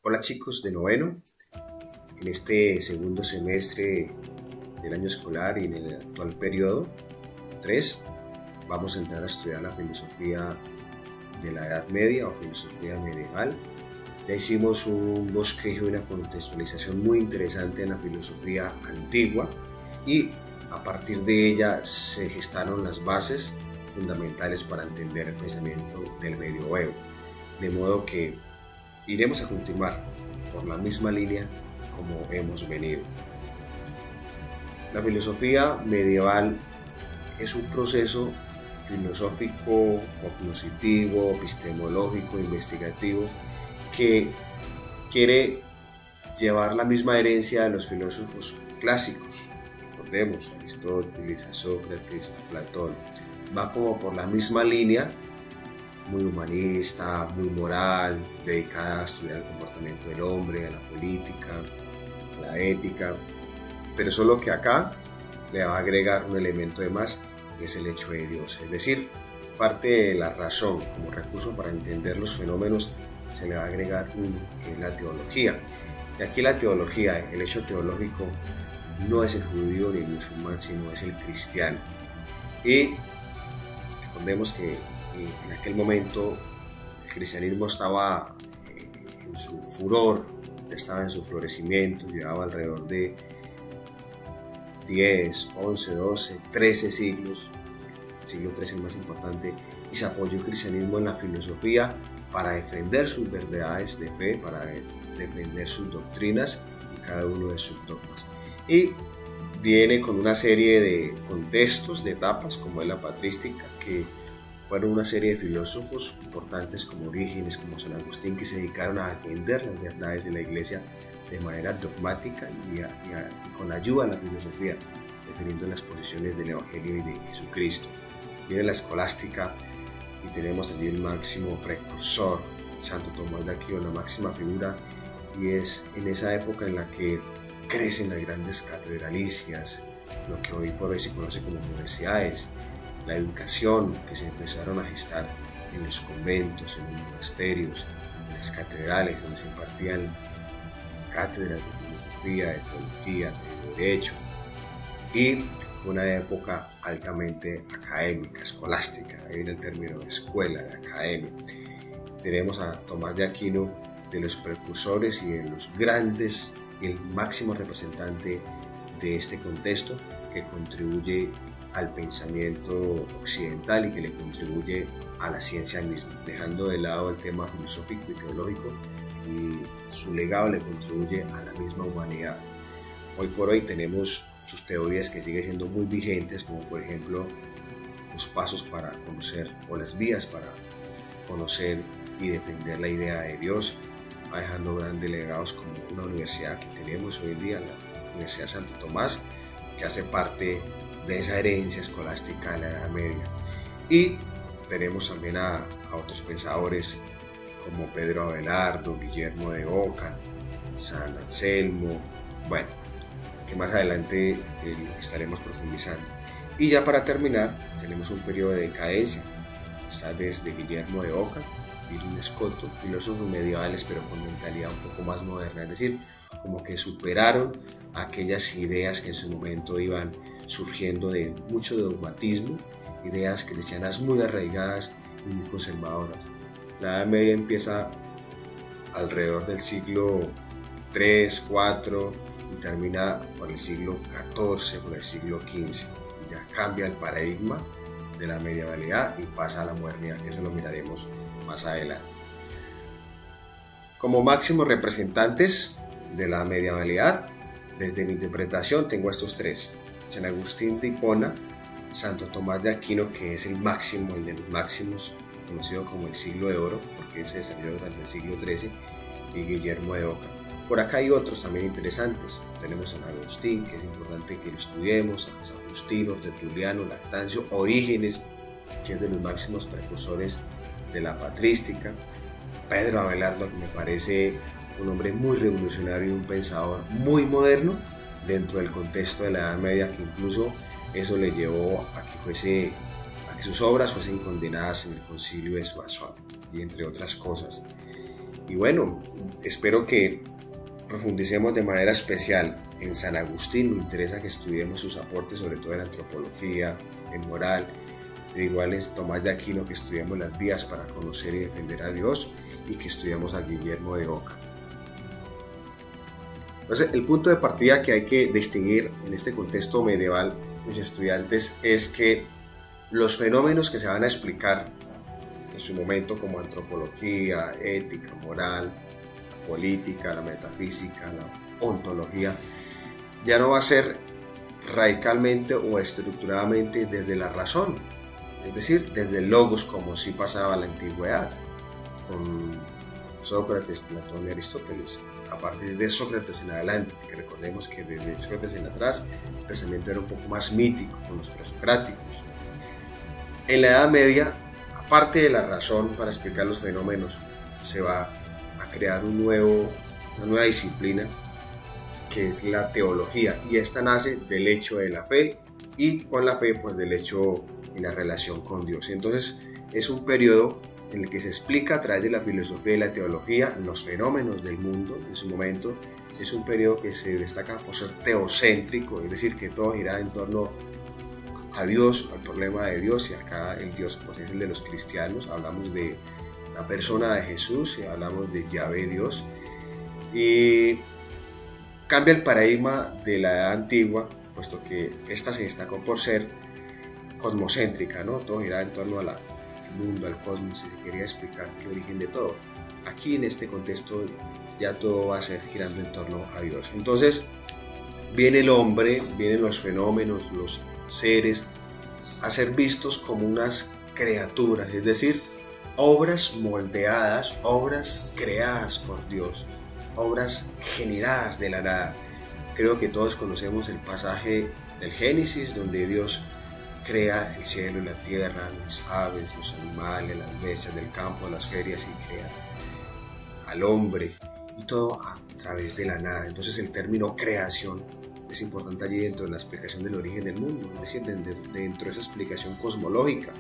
Hola chicos de noveno, en este segundo semestre del año escolar y en el actual periodo 3 vamos a entrar a estudiar la filosofía de la Edad Media o filosofía medieval. Ya hicimos un bosquejo y una contextualización muy interesante en la filosofía antigua y a partir de ella se gestaron las bases fundamentales para entender el pensamiento del medioevo, de modo que iremos a continuar por la misma línea como hemos venido. La filosofía medieval es un proceso filosófico, cognoscitivo, epistemológico, investigativo que quiere llevar la misma herencia de los filósofos clásicos. Recordemos, Aristóteles, Sócrates, Platón. Va como por la misma línea, muy humanista, muy moral, dedicada a estudiar el comportamiento del hombre, a la política, a la ética, pero solo que acá le va a agregar un elemento de más, que es el hecho de Dios, es decir, parte de la razón como recurso para entender los fenómenos se le va a agregar uno, que es la teología. Y aquí la teología, el hecho teológico, no es el judío ni el musulmán, sino es el cristiano. Y recordemos que en aquel momento el cristianismo estaba en su furor, estaba en su florecimiento, llevaba alrededor de 10, 11, 12, 13 siglos, el siglo III el más importante, y se apoyó el cristianismo en la filosofía para defender sus verdades de fe, para defender sus doctrinas y cada uno de sus dogmas. Y viene con una serie de contextos, de etapas, como es la patrística, que fueron una serie de filósofos importantes como Orígenes, como San Agustín, que se dedicaron a defender las verdades de la Iglesia de manera dogmática y con ayuda a la filosofía, defendiendo las posiciones del Evangelio y de Jesucristo. Viene la escolástica y tenemos allí el máximo precursor, Santo Tomás de Aquino, la máxima figura, y es en esa época en la que crecen las grandes catedralicias, lo que hoy por hoy se conoce como universidades, la educación que se empezaron a gestar en los conventos, en los monasterios, en las catedrales, donde se impartían cátedras de filosofía, de teología, de derecho, y una época altamente académica, escolástica. Ahí viene el término de escuela, de academia. Tenemos a Tomás de Aquino, de los precursores y de los grandes y el máximo representante de este contexto, que contribuye al pensamiento occidental y que le contribuye a la ciencia misma, dejando de lado el tema filosófico y teológico, y su legado le contribuye a la misma humanidad. Hoy por hoy tenemos sus teorías que siguen siendo muy vigentes, como por ejemplo los pasos para conocer o las vías para conocer y defender la idea de Dios, va dejando grandes legados como una universidad que tenemos hoy en día, la Universidad Santo Tomás, que hace parte de esa herencia escolástica de la Edad Media. Y tenemos también a otros pensadores como Pedro Abelardo, Guillermo de Ockham, San Anselmo, bueno, que más adelante estaremos profundizando. Y ya para terminar, tenemos un periodo de decadencia, esta vez de Guillermo de Ockham, Virgilio Scoto, filósofos medievales pero con mentalidad un poco más moderna, es decir, como que superaron aquellas ideas que en su momento iban surgiendo de mucho dogmatismo, ideas cristianas muy arraigadas y muy conservadoras. La Edad Media empieza alrededor del siglo III, IV y termina por el siglo XIV, por el siglo XV. Ya cambia el paradigma de la medievalidad y pasa a la modernidad, que eso lo miraremos más adelante. Como máximos representantes de la medievalidad, desde mi interpretación tengo estos tres: San Agustín de Hipona, Santo Tomás de Aquino, que es el máximo, el de los máximos, conocido como el siglo de oro, porque se desarrolló durante el siglo XIII, y Guillermo de Ockham. Por acá hay otros también interesantes. Tenemos a San Agustín, que es importante que lo estudiemos, a San Justino, Tertuliano, Lactancio, Orígenes, que es de los máximos precursores de la patrística, Pedro Abelardo, que me parece un hombre muy revolucionario y un pensador muy moderno dentro del contexto de la Edad Media, que incluso eso le llevó a que sus obras fuesen condenadas en el Concilio de Soissons, y entre otras cosas. Y bueno, espero que profundicemos de manera especial en San Agustín. Me interesa que estudiemos sus aportes, sobre todo en antropología, en moral. Igual es Tomás de Aquino, que estudiamos las vías para conocer y defender a Dios, y que estudiamos a Guillermo de Oca. Entonces, el punto de partida que hay que distinguir en este contexto medieval, mis estudiantes, es que los fenómenos que se van a explicar en su momento, como antropología, ética, moral, política, la metafísica, la ontología, ya no va a ser radicalmente o estructuradamente desde la razón, es decir, desde el logos, como sí pasaba en la antigüedad con Sócrates, Platón y Aristóteles. A partir de Sócrates en adelante, que recordemos que desde Sócrates en atrás el pensamiento era un poco más mítico con los presocráticos. En la Edad Media, aparte de la razón para explicar los fenómenos, se va a crear una nueva disciplina, que es la teología, y esta nace del hecho de la fe, y con la fe pues del hecho y la relación con Dios. Entonces es un periodo en el que se explica a través de la filosofía y la teología los fenómenos del mundo en su momento. Es un periodo que se destaca por ser teocéntrico, es decir, que todo gira en torno a Dios, al problema de Dios, y acá el Dios pues es el de los cristianos. Hablamos de la persona de Jesús y hablamos de Yahvé Dios, y cambia el paradigma de la edad antigua, puesto que esta se destacó por ser cosmocéntrica, ¿no? Todo gira en torno al mundo, al cosmos, y se quería explicar el origen de todo. Aquí en este contexto ya todo va a ser girando en torno a Dios. Entonces viene el hombre, vienen los fenómenos, los seres, a ser vistos como unas criaturas, es decir, obras moldeadas, obras creadas por Dios, obras generadas de la nada. Creo que todos conocemos el pasaje del Génesis, donde Dios crea el cielo y la tierra, las aves, los animales, las bestias del campo, las ferias, y crea al hombre, y todo a través de la nada. Entonces el término creación es importante allí dentro de la explicación del origen del mundo, es decir, dentro de esa explicación cosmológica.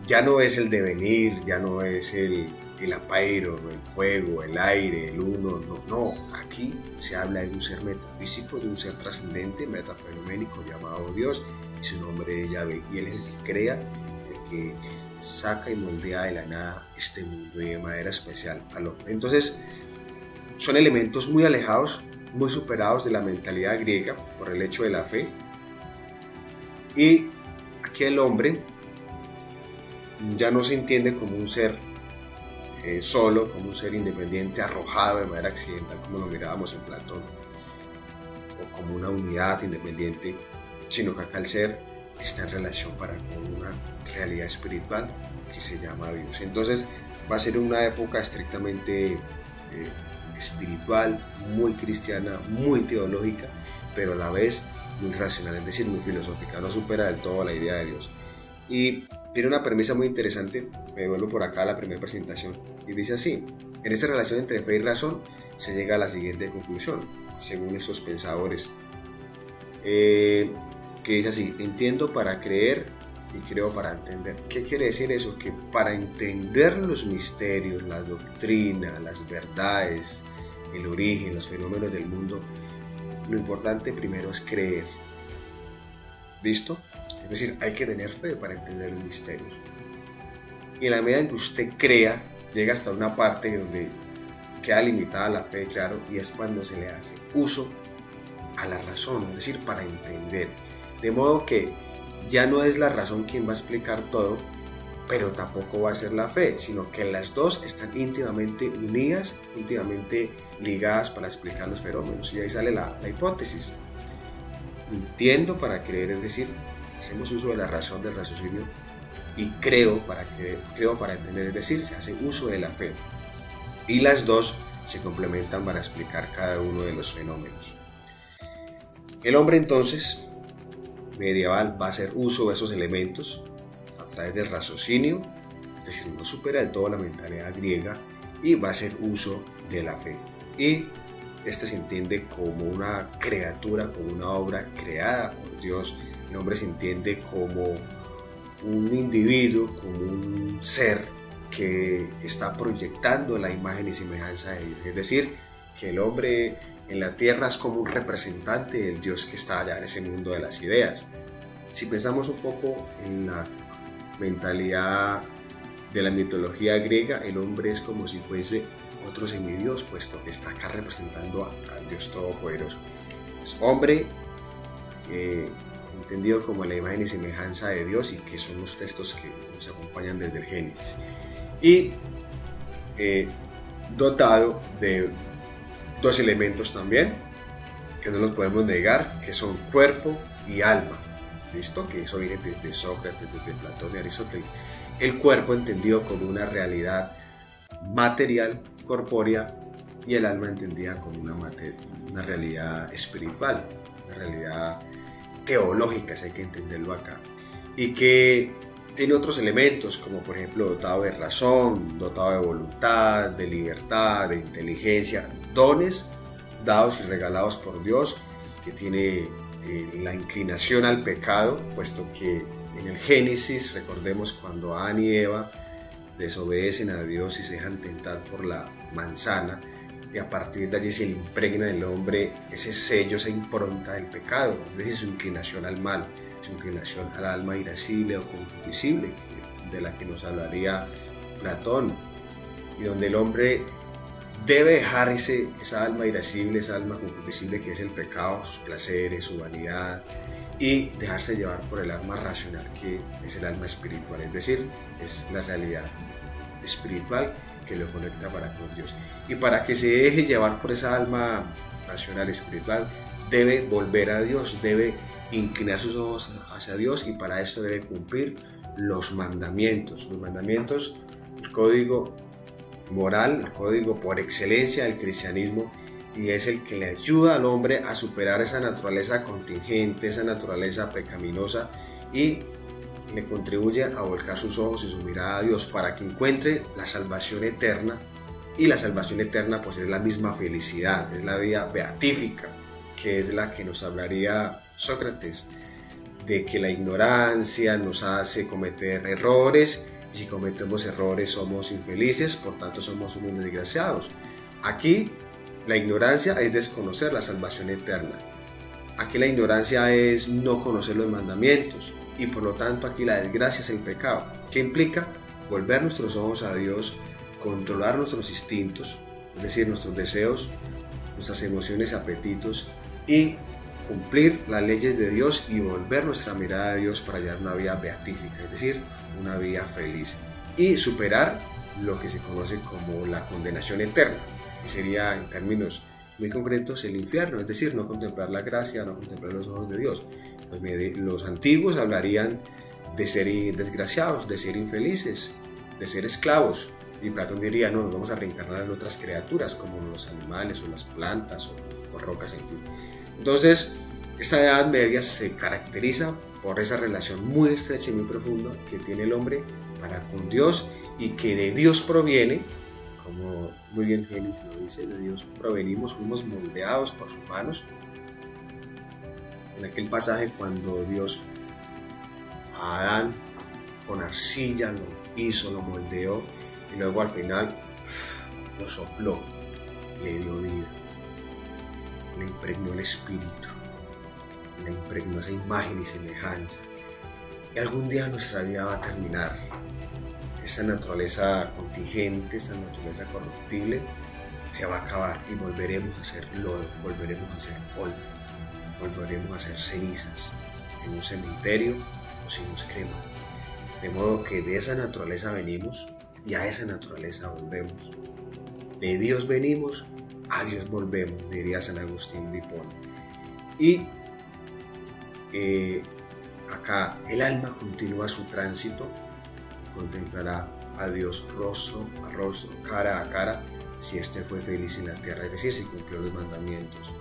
Ya no es el devenir, ya no es el apairo, el fuego, el aire, el uno, no, aquí se habla de un ser metafísico, de un ser trascendente, metafenoménico llamado Dios, y su nombre es Yahvé, y Él es el que crea, el que saca y moldea de la nada este mundo, y de manera especial al hombre. Entonces son elementos muy alejados, muy superados de la mentalidad griega por el hecho de la fe, y aquí el hombre ya no se entiende como un ser solo, como un ser independiente, arrojado de manera accidental, como lo mirábamos en Platón, o como una unidad independiente, sino que acá el ser está en relación con una realidad espiritual que se llama Dios. Entonces va a ser una época estrictamente espiritual, muy cristiana, muy teológica, pero a la vez muy racional, es decir, muy filosófica. No supera del todo la idea de Dios. Y tiene una premisa muy interesante, me vuelvo por acá a la primera presentación, y dice así: en esta relación entre fe y razón se llega a la siguiente conclusión, según estos pensadores, que dice así: entiendo para creer y creo para entender. ¿Qué quiere decir eso? Que para entender los misterios, la doctrina, las verdades, el origen, los fenómenos del mundo, lo importante primero es creer. ¿Listo? Es decir, hay que tener fe para entender los misterios. Y en la medida en que usted crea, llega hasta una parte donde queda limitada la fe, claro, y es cuando se le hace uso a la razón, es decir, para entender. De modo que ya no es la razón quien va a explicar todo, pero tampoco va a ser la fe, sino que las dos están íntimamente unidas, íntimamente ligadas para explicar los fenómenos. Y ahí sale la hipótesis. Entiendo para creer, es decir, hacemos uso de la razón, del raciocinio, y creo para entender, es decir, se hace uso de la fe. Y las dos se complementan para explicar cada uno de los fenómenos. El hombre entonces medieval va a hacer uso de esos elementos a través del raciocinio, es decir, no supera del todo la mentalidad griega, y va a hacer uso de la fe. Y este se entiende como una criatura, como una obra creada por Dios. El hombre se entiende como un individuo, como un ser que está proyectando la imagen y semejanza de Dios. Es decir, que el hombre en la tierra es como un representante del Dios que está allá en ese mundo de las ideas. Si pensamos un poco en la mentalidad de la mitología griega, el hombre es como si fuese otro semidios, puesto que está acá representando al Dios Todopoderoso. Es hombre entendido como la imagen y semejanza de Dios, y que son los textos que nos acompañan desde el Génesis. Y dotado de dos elementos también, que no los podemos negar, que son cuerpo y alma. ¿Listo? Que eso viene desde Sócrates, desde Platón y Aristóteles. El cuerpo entendido como una realidad material, corpórea, y el alma entendida como una realidad espiritual, una realidad teológica, si hay que entenderlo acá. Y que tiene otros elementos, como por ejemplo dotado de razón, dotado de voluntad, de libertad, de inteligencia, dones dados y regalados por Dios, que tiene la inclinación al pecado, puesto que en el Génesis, recordemos cuando Adán y Eva desobedecen a Dios y se dejan tentar por la manzana, y a partir de allí se le impregna en el hombre ese sello, esa impronta del pecado, es decir, su inclinación al mal, su inclinación al alma irascible o concupiscible, de la que nos hablaría Platón, y donde el hombre debe dejar esa alma irascible, esa alma concupiscible que es el pecado, sus placeres, su vanidad, y dejarse llevar por el alma racional que es el alma espiritual, es decir, es la realidad espiritual que lo conecta para con Dios. Y para que se deje llevar por esa alma racional espiritual, debe volver a Dios, debe inclinar sus ojos hacia Dios, y para esto debe cumplir los mandamientos. Los mandamientos, el código moral, el código por excelencia del cristianismo, y es el que le ayuda al hombre a superar esa naturaleza contingente, esa naturaleza pecaminosa, y le contribuye a volcar sus ojos y su mirada a Dios para que encuentre la salvación eterna. Y la salvación eterna pues es la misma felicidad, es la vida beatífica, que es la que nos hablaría Sócrates, de que la ignorancia nos hace cometer errores, y si cometemos errores somos infelices, por tanto somos unos desgraciados. Aquí la ignorancia es desconocer la salvación eterna. Aquí la ignorancia es no conocer los mandamientos, y por lo tanto aquí la desgracia es el pecado, que implica volver nuestros ojos a Dios, controlar nuestros instintos, es decir, nuestros deseos, nuestras emociones y apetitos, y cumplir las leyes de Dios y volver nuestra mirada a Dios para hallar una vida beatífica, es decir, una vida feliz, y superar lo que se conoce como la condenación eterna, que sería en términos muy concretos el infierno, es decir, no contemplar la gracia, no contemplar los ojos de Dios. Los antiguos hablarían de ser desgraciados, de ser infelices, de ser esclavos, y Platón diría, no, nos vamos a reencarnar en otras criaturas como los animales o las plantas o rocas, en fin. Entonces, esta Edad Media se caracteriza por esa relación muy estrecha y muy profunda que tiene el hombre para con Dios, y que de Dios proviene, como muy bien Génesis lo dice, de Dios provenimos, fuimos moldeados por sus manos. En aquel pasaje cuando Dios a Adán con arcilla lo hizo, lo moldeó, y luego al final lo sopló, le dio vida, le impregnó el espíritu, le impregnó esa imagen y semejanza. Y algún día nuestra vida va a terminar. Esta naturaleza contingente, esta naturaleza corruptible se va a acabar, y volveremos a ser lodo, volveremos a ser polvo, volveremos a ser cenizas en un cementerio o si nos creman. De modo que de esa naturaleza venimos y a esa naturaleza volvemos. De Dios venimos, a Dios volvemos, diría San Agustín de Hipona. Y acá el alma continúa su tránsito, contemplará a Dios rostro a rostro, cara a cara, si éste fue feliz en la tierra, es decir, si cumplió los mandamientos.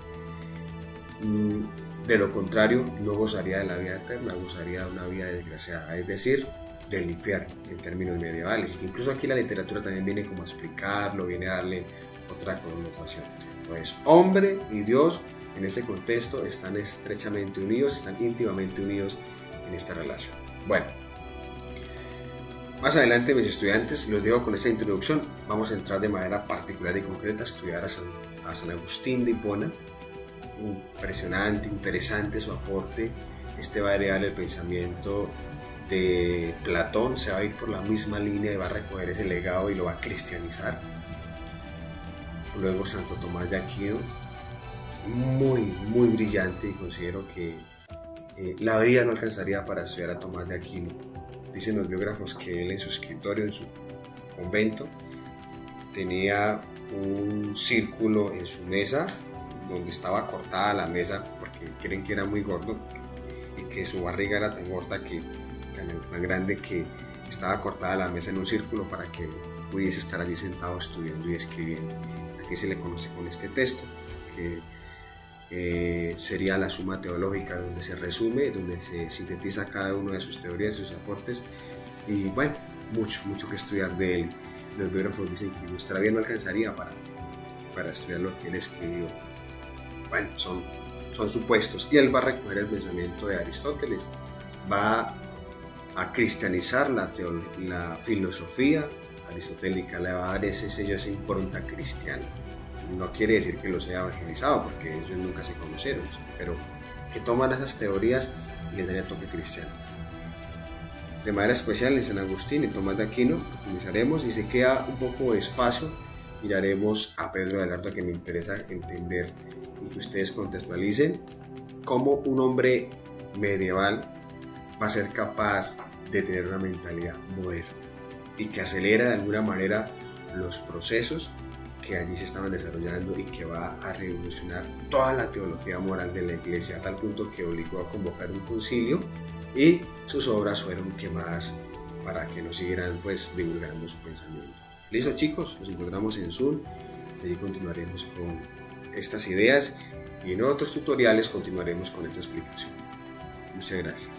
De lo contrario, no gozaría de la vida eterna, gozaría de una vida desgraciada, es decir, del infierno en términos medievales, y que incluso aquí la literatura también viene como a explicarlo, viene a darle otra connotación. Pues hombre y Dios en este contexto están estrechamente unidos, están íntimamente unidos en esta relación. Bueno, Más adelante, mis estudiantes, los dejo con esta introducción. Vamos a entrar de manera particular y concreta a estudiar a San Agustín de Hipona. Impresionante, interesante su aporte. Este va a heredar el pensamiento de Platón, se va a ir por la misma línea y va a recoger ese legado y lo va a cristianizar. Luego Santo Tomás de Aquino, muy brillante, y considero que la vida no alcanzaría para estudiar a Tomás de Aquino. Dicen los biógrafos que él en su escritorio, en su convento, tenía un círculo en su mesa donde estaba cortada la mesa porque creen que era muy gordo y que su barriga era tan gorda, tan grande, que estaba cortada la mesa en un círculo para que pudiese estar allí sentado estudiando y escribiendo. Aquí se le conoce con este texto, que sería la Suma Teológica, donde se resume, donde se sintetiza cada una de sus teorías, sus aportes, y bueno, mucho que estudiar de él. Los biógrafos dicen que nuestra vida no alcanzaría para estudiar lo que él escribió. Bueno, son supuestos, y él va a recoger el pensamiento de Aristóteles, va a cristianizar la filosofía aristotélica, le va a dar ese sello, esa impronta cristiana. No quiere decir que los haya evangelizado, porque ellos nunca se conocieron, pero que toman esas teorías y les dan el toque cristiano. De manera especial en San Agustín y Tomás de Aquino profundizaremos, y se queda un poco de espacio, miraremos a Pedro de Abelardo, que me interesa entender y que ustedes contextualicen cómo un hombre medieval va a ser capaz de tener una mentalidad moderna y que acelera de alguna manera los procesos que allí se estaban desarrollando, y que va a revolucionar toda la teología moral de la Iglesia, a tal punto que obligó a convocar un concilio, y sus obras fueron quemadas para que no siguieran pues divulgando su pensamiento. Listo, chicos, nos encontramos en Zoom, allí continuaremos con estas ideas, y en otros tutoriales continuaremos con esta explicación. Muchas gracias.